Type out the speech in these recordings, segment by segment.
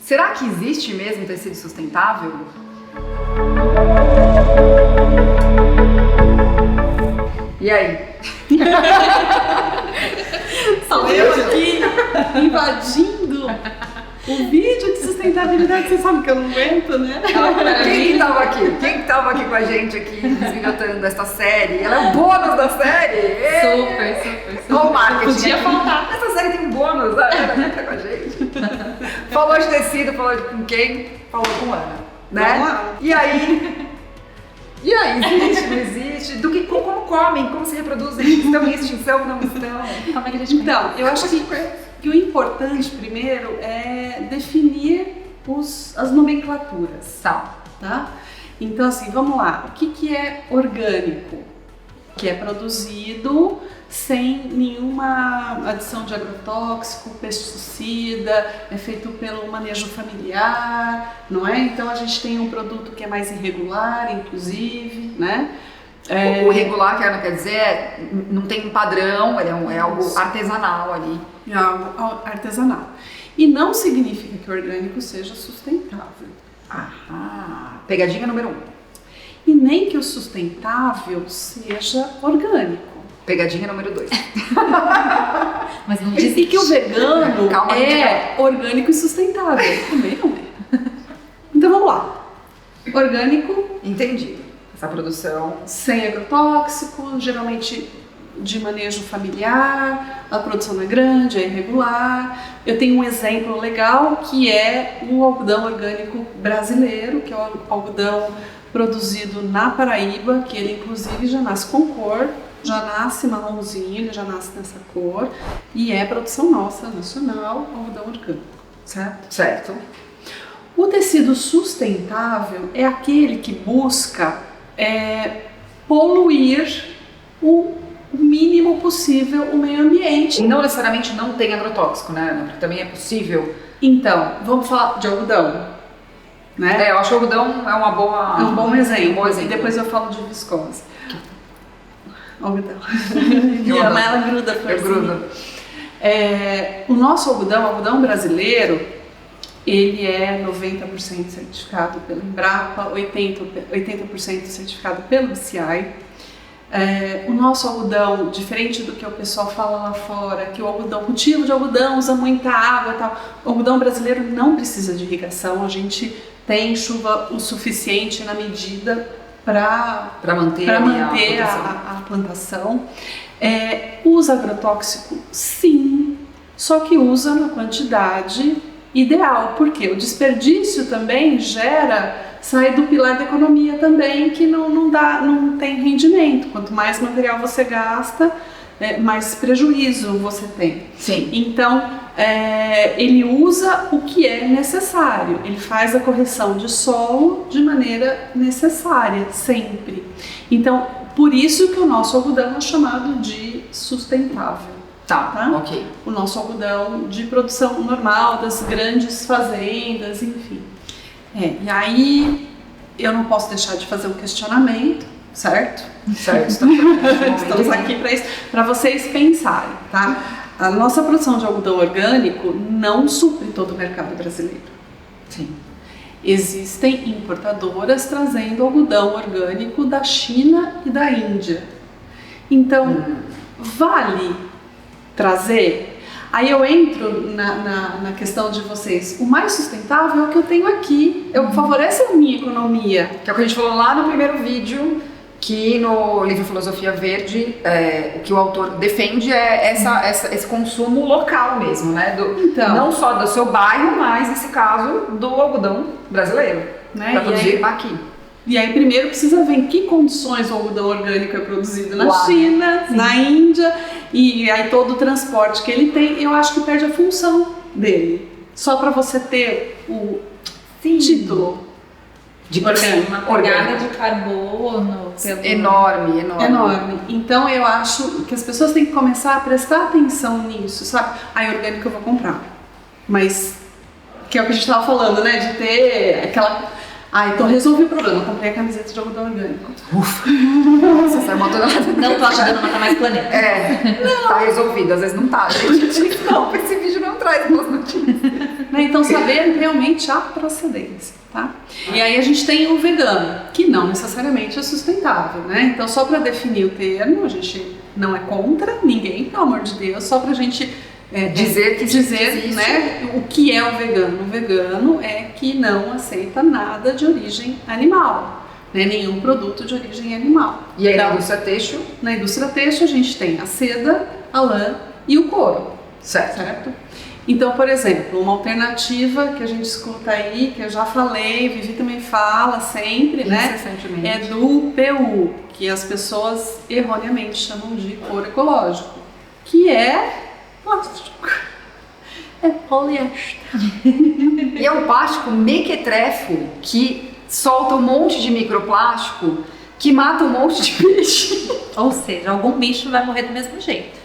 Será que existe mesmo tecido sustentável? E aí? Sou eu aqui invadindo o vídeo de sustentabilidade. Você sabe que eu não aguento, né? Quem que tava aqui com a gente aqui, desvilhotando esta série? Ela é o bônus da série! Super. Olha o marketing. Podia aqui. faltar. Essa série tem um bônus, a Ana tá com a gente. Falou de tecido, falou com quem? Falou com a Ana, né? Vamos lá. E aí, existe, não existe? Como comem, como se reproduzem? Estão em extinção, não estão? Como é que a gente Então, eu acho que o importante primeiro é definir as nomenclaturas. Tá? Então, assim, vamos lá. O que é orgânico? Que é produzido sem nenhuma adição de agrotóxico, pesticida, é feito pelo manejo familiar, não é? Então a gente tem um produto que é mais irregular, inclusive, né? O irregular, que a Ana quer dizer, não tem um padrão, é algo artesanal ali. É algo artesanal. E não significa que o orgânico seja sustentável. Pegadinha número 1. E nem que o sustentável seja orgânico. Pegadinha número 2. Mas não E que o vegano Calma, é orgânico e sustentável. Também não é. Então vamos lá. Orgânico. Entendi. Essa produção Sem agrotóxico, geralmente de manejo familiar, a produção é grande, é irregular. Eu tenho um exemplo legal que é o algodão orgânico brasileiro, que é o algodão produzido na Paraíba, que ele inclusive já nasce com cor, já nasce marronzinho, ele já nasce nessa cor, e é produção nossa, nacional, algodão orgânico, certo? certo. O tecido sustentável é aquele que busca poluir o mínimo possível o meio ambiente. E não necessariamente não tem agrotóxico, né, Ana? Porque também é possível. Então, vamos falar de algodão, né? Eu acho que o algodão é uma boa... É um bom exemplo. Um bom exemplo. E depois eu falo de viscose. Algodão. Gruda. Mas ela gruda. Gruda. O nosso algodão brasileiro, ele é 90% certificado pelo Embrapa, 80% certificado pelo BCI. O nosso algodão, diferente do que o pessoal fala lá fora, que o cultivo de algodão usa muita água e tal, o algodão brasileiro não precisa de irrigação, a gente tem chuva o suficiente na medida para manter a plantação. Usa agrotóxico? Sim, só que usa na quantidade ideal, porque o desperdício também sai do pilar da economia também, que não tem rendimento. Quanto mais material você gasta, mais prejuízo você tem. Sim. Então, ele usa o que é necessário, ele faz a correção de solo de maneira necessária, sempre. Então, por isso que o nosso algodão é chamado de sustentável. Tá? Ok. O nosso algodão de produção normal, das grandes fazendas, enfim. E aí, eu não posso deixar de fazer um questionamento, certo? Certo. Estamos aqui para isso, para vocês pensarem, tá? A nossa produção de algodão orgânico não supre todo o mercado brasileiro. Sim. Existem importadoras trazendo algodão orgânico da China e da Índia. Então, vale trazer? Aí eu entro na questão de vocês. O mais sustentável é o que eu tenho aqui. Eu favoreço a minha economia. Que é o que a gente falou lá no primeiro vídeo, que no livro Filosofia Verde, o que o autor defende é esse consumo local mesmo, né? Então, não só do seu bairro, mas nesse caso do algodão brasileiro, né? Para produzir aqui. E aí primeiro precisa ver em que condições o algodão orgânico é produzido na Uau. China, Sim. na Índia, e aí todo o transporte que ele tem, eu acho que perde a função dele. Só para você ter o título De uma pegada de carbono enorme. Então eu acho que as pessoas têm que começar a prestar atenção nisso, sabe? Aí orgânico eu vou comprar, mas que é o que a gente estava falando, né? De ter Então resolvi o problema, comprei a camiseta de algodão orgânico. Ufa! Nossa, essa toda... Não tô ajudando a matar mais planeta. Tá resolvido, às vezes não tá, gente. Não, esse vídeo não traz boas notícias. Então saber realmente a procedência, tá? E aí a gente tem o vegano, que não necessariamente é sustentável, né? Então só para definir o termo, a gente não é contra ninguém, pelo amor de Deus, só pra gente dizer né, o que é o vegano. O vegano é que não aceita nada de origem animal, né, nenhum produto de origem animal. E aí na indústria têxtil? Na indústria têxtil a gente tem a seda, a lã e o couro. Certo? Então, por exemplo, uma alternativa que a gente escuta aí, que eu já falei, Vivi também fala sempre, né? É do PU, que as pessoas erroneamente chamam de couro ecológico, que é plástico. É poliéster. E é um plástico mequetrefo que solta um monte de microplástico que mata um monte de peixe. Ou seja, algum bicho vai morrer do mesmo jeito.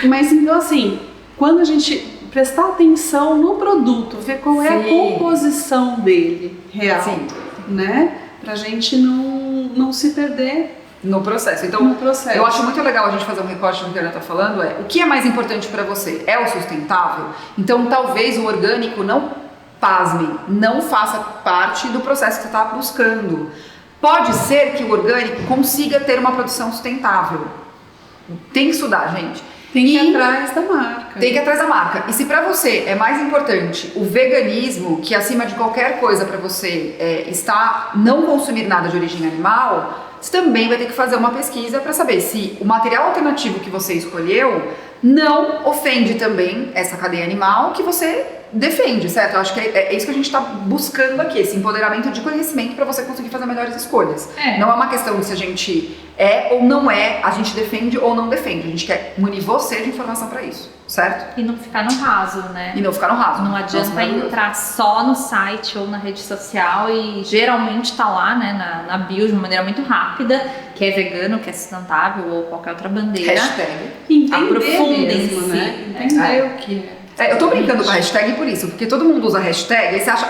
Mas então assim, quando a gente prestar atenção no produto, ver qual é a composição dele real, né? Pra gente não se perder no processo. Então, eu acho muito legal a gente fazer um recorte do que a Ana tá falando, o que é mais importante para você? É o sustentável? Então, talvez o orgânico não faça parte do processo que você está buscando. Pode ser que o orgânico consiga ter uma produção sustentável. Tem que estudar, gente. Tem que ir atrás da marca. Tem que ir atrás da marca. E se pra você é mais importante o veganismo, que acima de qualquer coisa pra você está não consumir nada de origem animal, você também vai ter que fazer uma pesquisa para saber se o material alternativo que você escolheu não ofende também essa cadeia animal que você defende, certo? Eu acho que é isso que a gente está buscando aqui, esse empoderamento de conhecimento para você conseguir fazer melhores escolhas. Não é uma questão de se a gente é ou não é, a gente defende ou não defende. A gente quer munir você de informação para isso, certo? E não ficar no raso, né? E não ficar no raso. Não adianta entrar só no site ou na rede social e geralmente tá lá, né, na bio de uma maneira muito rápida, que é vegano, que é sustentável ou qualquer outra bandeira. Aprofundem-se, né? Entender o que é. Eu tô brincando com a hashtag por isso, porque todo mundo usa hashtag, aí você acha,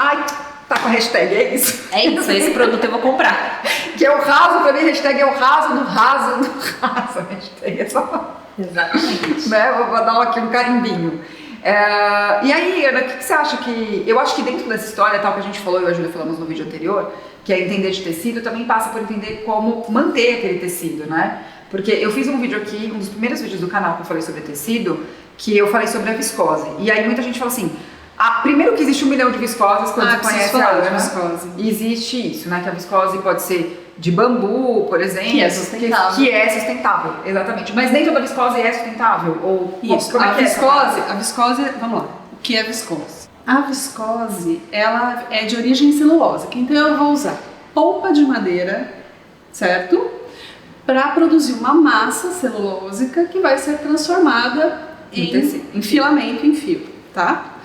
tá com a hashtag, é isso? É isso, esse produto eu vou comprar. Que é o raso, pra mim, hashtag é o raso do raso do raso. A hashtag é só... Exatamente. Né? Vou dar aqui um carimbinho. E aí, Ana, o que você acha que... Eu acho que dentro dessa história, tal que a gente falou, eu e a Júlia falamos no vídeo anterior, que é entender de tecido, também passa por entender como manter aquele tecido, né? Porque eu fiz um vídeo aqui, um dos primeiros vídeos do canal que eu falei sobre tecido, que eu falei sobre a viscose. E aí muita gente fala assim, primeiro que existe 1 milhão de viscoses quando você conhece a Ana. Viscose. Existe isso, né? Que a viscose pode ser de bambu, por exemplo. Que é sustentável. Que é sustentável, exatamente. Mas nem toda viscose é sustentável. Ou isso, como é que a viscose, vamos lá. O que é viscose? A viscose, ela é de origem celulósica. Então eu vou usar polpa de madeira, certo? Para produzir uma massa celulósica que vai ser transformada em filamento, em fio, tá?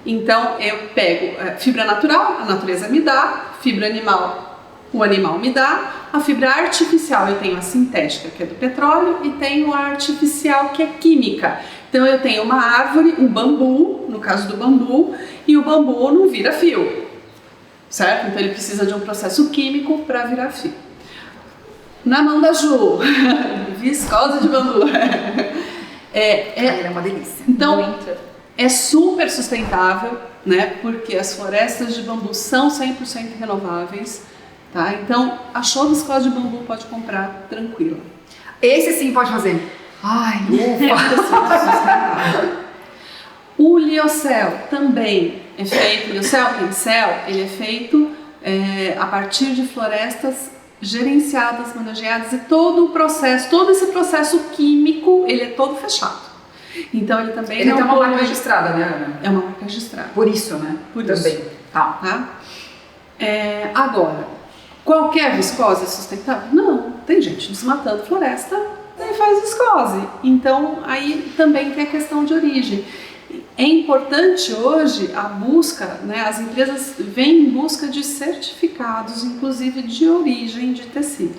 Então eu pego fibra natural, a natureza me dá, fibra animal, o animal me dá, a fibra artificial eu tenho a sintética, que é do petróleo, e tenho a artificial, que é química. Então eu tenho uma árvore, um bambu, no caso do bambu, e o bambu não vira fio, certo? Então ele precisa de um processo químico para virar fio. Na mão da Ju, viscose de bambu. É uma delícia. Então, é super sustentável, né? Porque as florestas de bambu são 100% renováveis, tá? Então, achou viscose de bambu, pode comprar tranquilo. Esse sim pode fazer. Ai, ufa! O liocel também é feito, liocel, pincel, ele é feito a partir de florestas gerenciadas, manuseadas, e todo esse processo químico, ele é todo fechado. Então ele também tem uma marca registrada, né, Ana? É uma marca registrada. Por isso, né? Por também. Isso. Tá? Agora, qualquer viscose é sustentável? Não. Tem gente desmatando floresta e faz viscose. Então aí também tem a questão de origem. É importante hoje a busca, né, as empresas vêm em busca de certificados, inclusive de origem de tecido.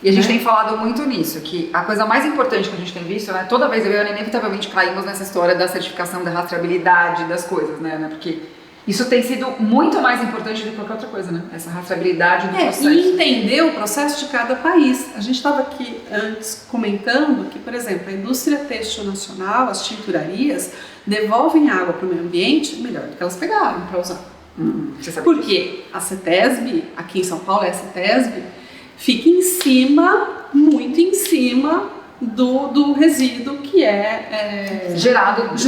E a gente tem falado muito nisso, que a coisa mais importante que a gente tem visto, né, toda vez eu e a Ana inevitavelmente caímos nessa história da certificação, da rastreabilidade das coisas, né, porque Isso tem sido muito mais importante do que qualquer outra coisa, né? Essa rastreabilidade do processo. E entender o processo de cada país. A gente estava aqui antes comentando que, por exemplo, a indústria têxtil nacional, as tinturarias, devolvem água para o meio ambiente melhor do que elas pegaram para usar. Você sabe Porque a CETESB, aqui em São Paulo é a CETESB, fica em cima, muito em cima do resíduo que é gerado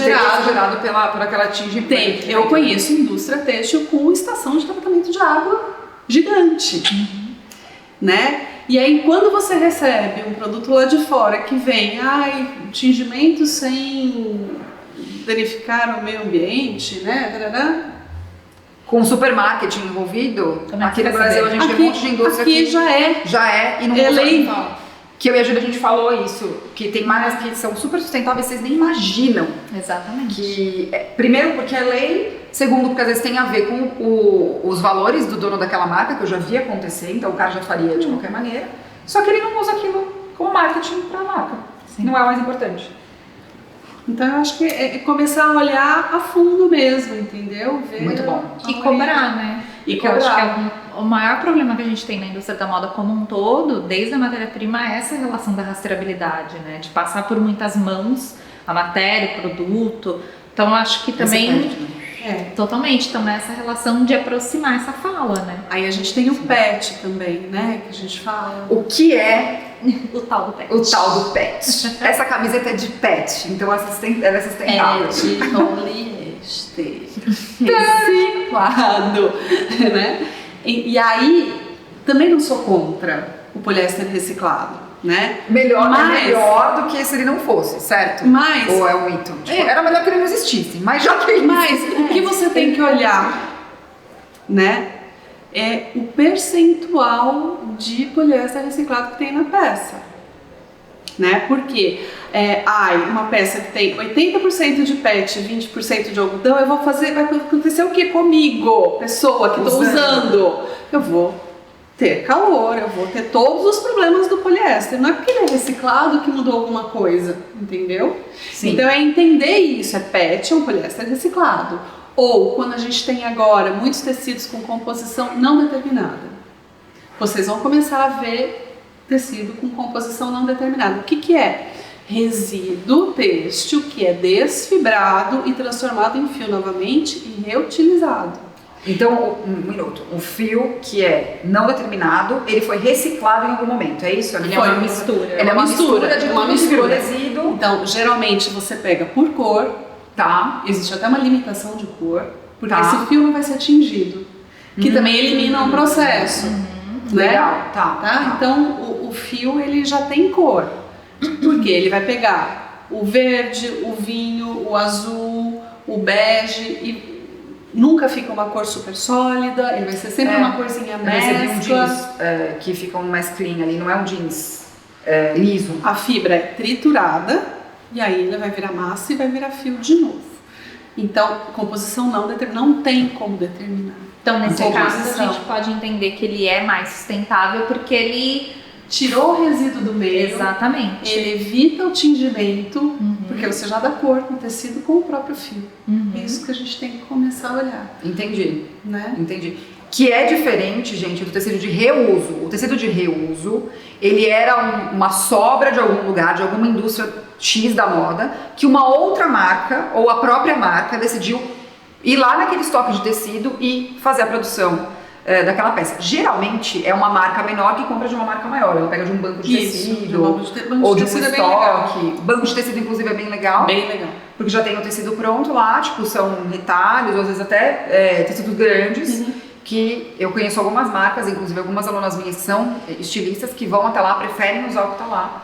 por aquela tige. Eu conheço indústria têxtil com estação de tratamento de água gigante, né? E aí quando você recebe um produto lá de fora que vem, tingimento sem danificar o meio ambiente, né? Com o supermarket envolvido, aqui no Brasil a gente tem um monte de indústria aqui já é e não é usa lei. Que eu e a Júlia, a gente falou isso, que tem marcas que são super sustentáveis, vocês nem imaginam. Exatamente. Primeiro porque é lei, segundo porque às vezes tem a ver com os valores do dono daquela marca, que eu já vi acontecer, então o cara já faria de qualquer maneira, só que ele não usa aquilo como marketing para a marca. Sim. Não é o mais importante. Então eu acho que é começar a olhar a fundo mesmo, entendeu? Ver muito bom. E cobrar, né? E cobrar. Eu acho que é o maior problema que a gente tem na indústria da moda como um todo, desde a matéria-prima, é essa relação da rastreabilidade, né? De passar por muitas mãos a matéria, o produto. Então eu acho que também... Totalmente. Então essa relação de aproximar essa fala, né? Aí a gente tem o PET também, né? Que a gente fala. O que é o tal do PET? O tal do PET. Essa camiseta é de PET, então ela é sustentável. É de poliéster reciclado, né? E aí, também não sou contra o poliéster reciclado, né? Melhor do que se ele não fosse, certo? Mas... Ou é um mito? Tipo, era melhor que ele não existisse, mas já que ele o que você tem que olhar, né? É o percentual de poliéster reciclado que tem na peça, né? Porque uma peça que tem 80% de PET, 20% de algodão, vai acontecer o que comigo, pessoa que estou usando? Eu vou ter calor, eu vou ter todos os problemas do poliéster. Não é porque ele é reciclado que mudou alguma coisa, entendeu? Sim. Então é entender isso, é PET, é um poliéster reciclado. Ou, quando a gente tem agora muitos tecidos com composição não determinada, vocês vão começar a ver tecido com composição não determinada. O que é? Resíduo têxtil que é desfibrado e transformado em fio novamente e reutilizado. Então, um minuto, o fio que é não determinado, ele foi reciclado em algum momento, é isso? Ele é uma mistura. Ele é uma mistura de uma mistura resíduo. Então, geralmente você pega por cor. Tá. Existe até uma limitação de cor, porque esse fio não vai ser tingido, que também elimina um processo. Né? Legal, tá. Então o fio ele já tem cor, porque ele vai pegar o verde, o vinho, o azul, o bege e nunca fica uma cor super sólida, ele vai ser sempre uma corzinha mescla. Eu recebi um jeans que fica mais clean ali, não é um jeans liso. A fibra é triturada. E aí ele vai virar massa e vai virar fio de novo. Então, composição não tem como determinar. Então, nesse caso, a gente pode entender que ele é mais sustentável porque ele tirou o resíduo do meio. Exatamente. Ele evita o tingimento, porque você já dá cor no tecido com o próprio fio. É isso que a gente tem que começar a olhar. Entendi. Né? Entendi. Que é diferente, gente, do tecido de reuso. O tecido de reuso, ele era uma sobra de algum lugar, de alguma indústria X da moda, que uma outra marca, ou a própria marca, decidiu ir lá naquele estoque de tecido e fazer a produção daquela peça. Geralmente, é uma marca menor que compra de uma marca maior. Ela pega de um banco de tecido, ou de um estoque. Banco de tecido, inclusive, é bem legal. Bem legal. Porque já tem o tecido pronto lá, tipo, são retalhos, ou às vezes até tecidos grandes. Que eu conheço algumas marcas, inclusive algumas alunas minhas que são estilistas, que vão até lá, preferem usar o que está lá.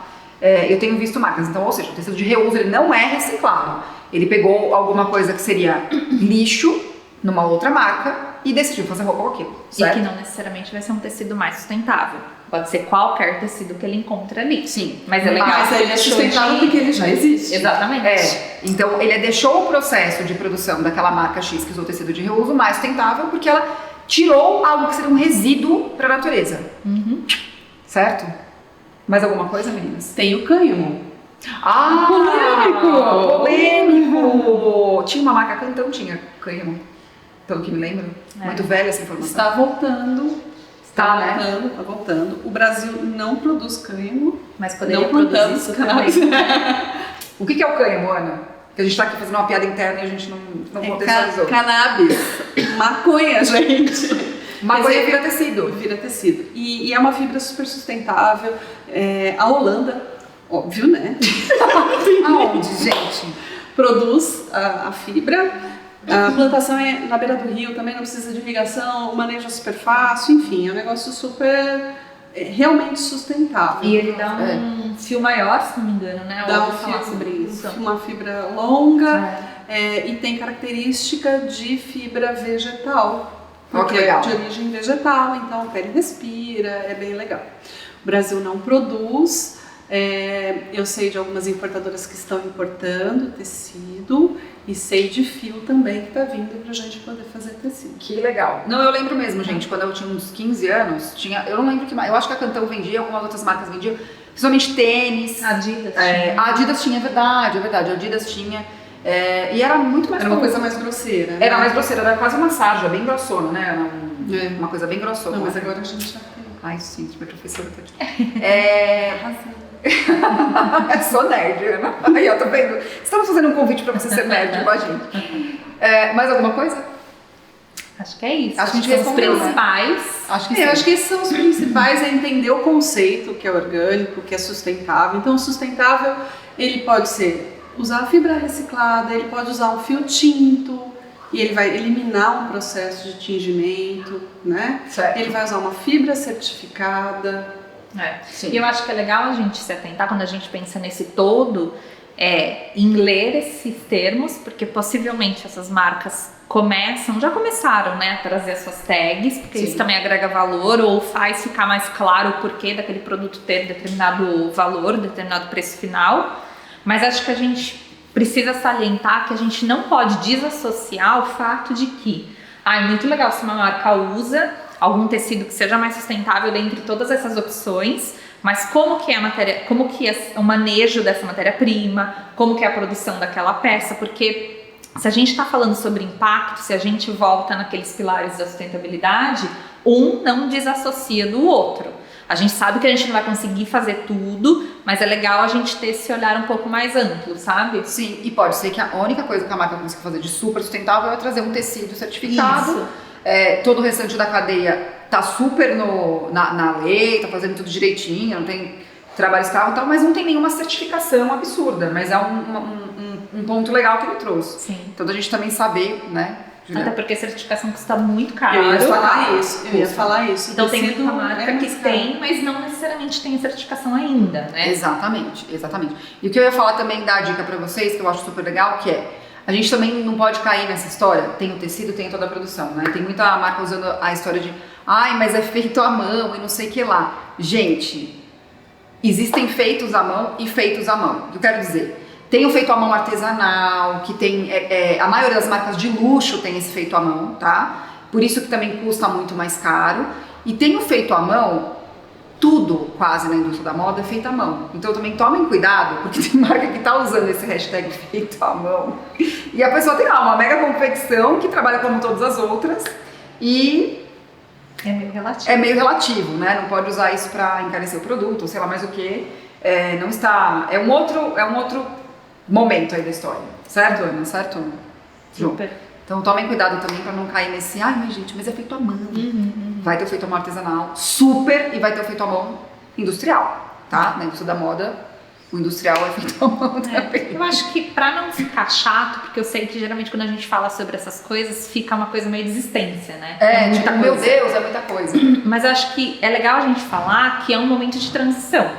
Eu tenho visto marcas, então, ou seja, o tecido de reuso ele não é reciclado. Ele pegou alguma coisa que seria lixo numa outra marca e decidiu fazer roupa com aquilo. Certo? E que não necessariamente vai ser um tecido mais sustentável. Pode ser qualquer tecido que ele encontra ali. Sim. Mas é legal. Mas ele é sustentável porque ele já existe. Exatamente. Então ele deixou o processo de produção daquela marca X que usou tecido de reuso mais sustentável porque ela tirou algo que seria um resíduo para a natureza. Certo? Mais alguma coisa, meninas? Tem o cânhamo. Polêmico! Tinha uma marca, então tinha cânhamo pelo que me lembro. Muito velha essa informação. Está voltando. Tá, né? Tá voltando. O Brasil não produz cânhamo. Mas poderia não produzir plantamos isso cannabis. também. O que é o cânhamo, Ana? Que a gente tá aqui fazendo uma piada interna e a gente não contextualizou. Cannabis. Maconha, gente. Maconha vira tecido. Vira tecido. E é uma fibra super sustentável. A Holanda, óbvio, né? Aonde, gente? Produz a fibra. A plantação é na beira do rio, também não precisa de irrigação, o manejo é super fácil, enfim, é um negócio super, realmente sustentável. E ele dá um fio maior, se não me engano, né? Dá Ouvi falar sobre isso. uma fibra longa e tem característica de fibra vegetal. Porque é de origem vegetal, então a pele respira, é bem legal. O Brasil não produz, eu sei de algumas importadoras que estão importando tecido e sei de fio também que está vindo pra gente poder fazer tecido. Que legal. Não, eu lembro mesmo, gente, quando eu tinha uns 15 anos, eu não lembro que mais, eu acho que a Cantão vendia, algumas outras marcas vendiam, principalmente tênis. Adidas. A Adidas tinha, é verdade, a Adidas tinha. E era muito mais... Era uma coisa mais grosseira. Era mais grosseira, era quase uma sarja, bem grossona, né? Era uma coisa bem grossona. Não, mas agora a gente já tem. Ai, sim, minha professora tá aqui. Sou nerd, Ana. Aí, ó, tá vendo? Estamos fazendo um convite pra você ser nerd com a gente. Mais alguma coisa? Acho que é isso. Acho que a gente são os respondeu, né? principais. Acho que sim. Eu acho que esses são os principais, é entender o conceito que é orgânico, que é sustentável. Então, o sustentável, ele pode ser usar a fibra reciclada, ele pode usar um fio tinto, e ele vai eliminar um processo de tingimento, né? Certo. Ele vai usar uma fibra certificada. Sim. E eu acho que é legal a gente se atentar quando a gente pensa nesse todo, em ler esses termos, porque possivelmente essas marcas já começaram, né, a trazer as suas tags, porque Sim. isso também agrega valor ou faz ficar mais claro o porquê daquele produto ter determinado valor, determinado preço final. Mas acho que a gente precisa salientar que a gente não pode desassociar o fato de que é muito legal se uma marca usa algum tecido que seja mais sustentável dentre todas essas opções, mas como que é o manejo dessa matéria-prima, como que é a produção daquela peça, porque se a gente está falando sobre impacto, se a gente volta naqueles pilares da sustentabilidade, um não desassocia do outro. A gente sabe que a gente não vai conseguir fazer tudo, mas é legal a gente ter esse olhar um pouco mais amplo, sabe? Sim, e pode ser que a única coisa que a marca consiga fazer de super sustentável é trazer um tecido certificado. Isso. Todo o restante da cadeia tá super na lei, tá fazendo tudo direitinho, não tem trabalho escravo e tal, mas não tem nenhuma certificação absurda, mas é um ponto legal que ele trouxe. Sim. Então a gente também saber, né? Juliana? Até porque a certificação custa muito caro. Eu ia falar isso. Então tem Tecido muita marca que mais caro. tem, mas não necessariamente tem a certificação ainda, né? Exatamente. E o que eu ia falar também, dar a dica pra vocês, que eu acho super legal, que a gente também não pode cair nessa história, tem o tecido, tem toda a produção, né? Tem muita marca usando a história de mas é feito à mão e não sei o que lá. Gente, existem feitos à mão e feitos à mão. O que eu quero dizer? Tem o feito à mão artesanal, que tem, a maioria das marcas de luxo tem esse feito à mão, tá? Por isso que também custa muito mais caro. E tem o feito à mão, tudo quase na indústria da moda é feito à mão. Então também tomem cuidado, porque tem marca que tá usando esse hashtag feito à mão. E a pessoa tem lá uma mega confecção que trabalha como todas as outras e É meio relativo. é meio relativo, né? Não pode usar isso para encarecer o produto, ou sei lá mais o que. Não está. É um outro momento aí da história. Certo, Ana? Certo, João? Super. Então tomem cuidado também para não cair nesse, mas gente, mas é feito à mão. Vai ter o feito à mão artesanal, super, e vai ter o feito à mão industrial, tá? Na indústria da moda, o industrial é feito à mão também. Eu acho que pra não ficar chato, porque eu sei que geralmente quando a gente fala sobre essas coisas, fica uma coisa meio de existência, né? Tipo, meu Deus, é muita coisa. Mas eu acho que é legal a gente falar que é um momento de transição.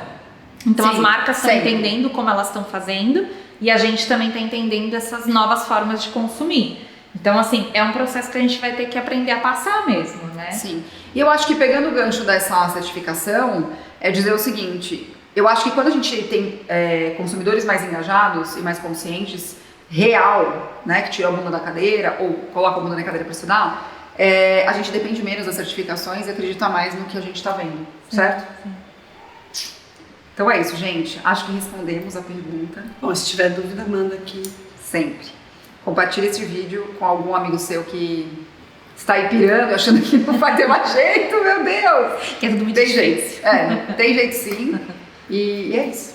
Então Sim, as marcas estão sempre. entendendo como elas estão fazendo e a gente também está entendendo essas novas formas de consumir. Então, assim, é um processo que a gente vai ter que aprender a passar mesmo, né? Sim. E eu acho que pegando o gancho dessa certificação, é dizer o seguinte, eu acho que quando a gente tem consumidores mais engajados e mais conscientes, real, né, que tira a bunda da cadeira ou coloca a bunda na cadeira para estudar, a gente depende menos das certificações e acredita mais no que a gente está vendo, certo? Sim. Então é isso, gente. Acho que respondemos a pergunta. Bom, se tiver dúvida, manda aqui. Sempre. Compartilhe esse vídeo com algum amigo seu que está aí pirando, achando que não vai ter mais jeito, meu Deus. Que é tudo muito Tem difícil. jeito. Tem jeito sim. E é isso.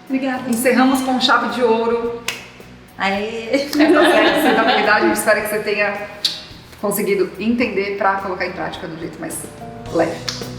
Obrigada. Encerramos com chave de ouro. Aê. Essa série de sustentabilidade. Eu espero que você tenha conseguido entender para colocar em prática do jeito mais leve.